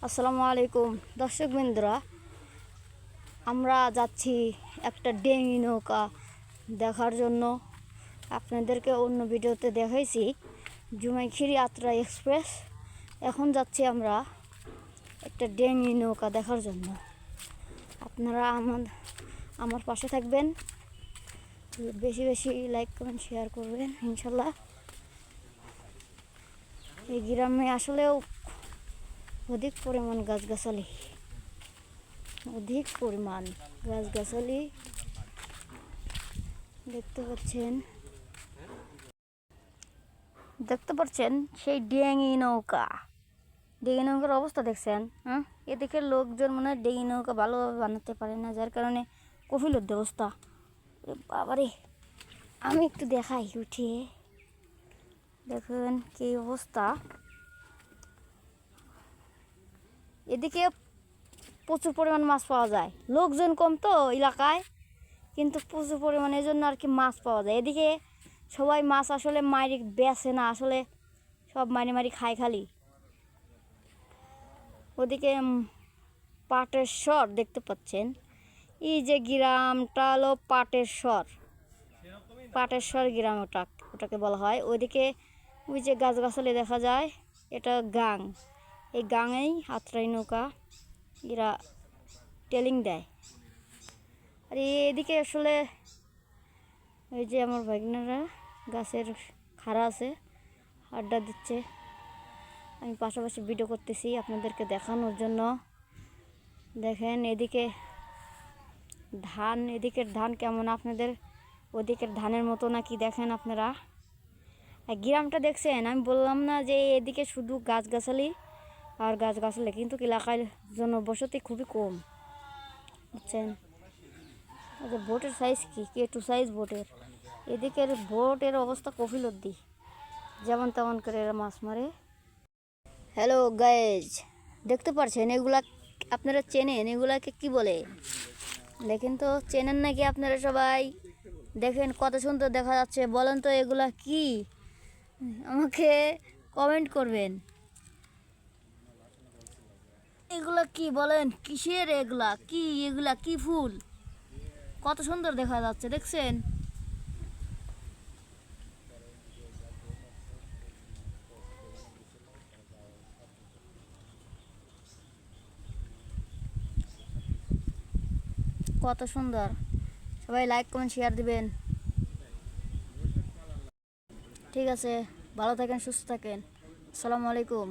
আসসালামু আলাইকুম দর্শকবৃন্দরা, আমরা যাচ্ছি একটা ডিঙি নৌকা দেখার জন্য। আপনাদেরকে অন্য ভিডিওতে দেখাইছি জুমাইখিরি আত্রা এক্সপ্রেস। এখন যাচ্ছি আমরা একটা ডিঙি নৌকা দেখার জন্য। আপনারা আমার পাশে থাকবেন, বেশি বেশি লাইক কমেন্ট শেয়ার করবেন ইনশাল্লাহ। এই গ্রামে আসলেও অধিক পরিমাণ গাছগাছালি দেখতে পাচ্ছেন সেই ডিঙি নৌকার অবস্থা দেখছেন। হ্যাঁ, এদিকে লোকজন মনে হয় ডিঙি নৌকা ভালোভাবে বানাতে পারে না, যার কারণে কফিলের অবস্থা। বাবারে, আমি একটু দেখাই উঠিয়ে, দেখুন কি অবস্থা। এদিকে প্রচুর পরিমাণ মাছ পাওয়া যায়, লোকজন কম তো এলাকায়, কিন্তু প্রচুর পরিমাণে এই জন্য আর কি মাছ পাওয়া যায়। এদিকে সবাই মাছ আসলে মারি বেচে না, আসলে সব মারি খায় খালি। ওদিকে পাটেশ্বর দেখতে পাচ্ছেন, এই যে গ্রামটা হলো পাটেশ্বর গ্রাম, ওটাকে বলা হয়। ওইদিকে ওই যে গাছগাছালি দেখা যায়, এটা গাং। এই গাঙেই আত্রাই নৌকা এরা টেলিং দেয়। আর এদিকে আসলে ওই যে আমার ভাগনারা গাছের খাড়া আছে, আড্ডা দিচ্ছে। আমি পাশাপাশি ভিডিও করতেছি আপনাদেরকে দেখানোর জন্য। দেখেন এদিকের ধান কেমন, আপনাদের ওদিকের ধানের মতো নাকি দেখেন আপনারা। আর গ্রামটা দেখছেন, আমি বললাম না যে এদিকে শুধু গাছগাছালি আর গাছগাছালি, কিন্তু এলাকায় জনবসতি খুবই কম, বুঝছেন। বোটের সাইজ K2 সাইজ বোটের। এদিকের বোটের অবস্থা কফিলদ্দি, যেমন তেমন করে এরা মাছ মারে। হ্যালো গাইজ, দেখতে পাচ্ছেন এগুলা আপনারা চেনেন? এগুলাকে কি বলে দেখেন তো, চেনেন নাকি আপনারা সবাই? দেখেন কত সুন্দর দেখা যাচ্ছে, বলেন তো এগুলা কি? আমাকে কমেন্ট করবেন। এগুলা কি বলেন, কিসের এগুলা কি ফুল? কত সুন্দর দেখা যাচ্ছে, দেখছেন? কত সুন্দর। সবাই লাইক কমেন্ট শেয়ার দিবেন। ঠিক আছে, ভালো থাকেন, সুস্থ থাকেন। আসসালামু আলাইকুম।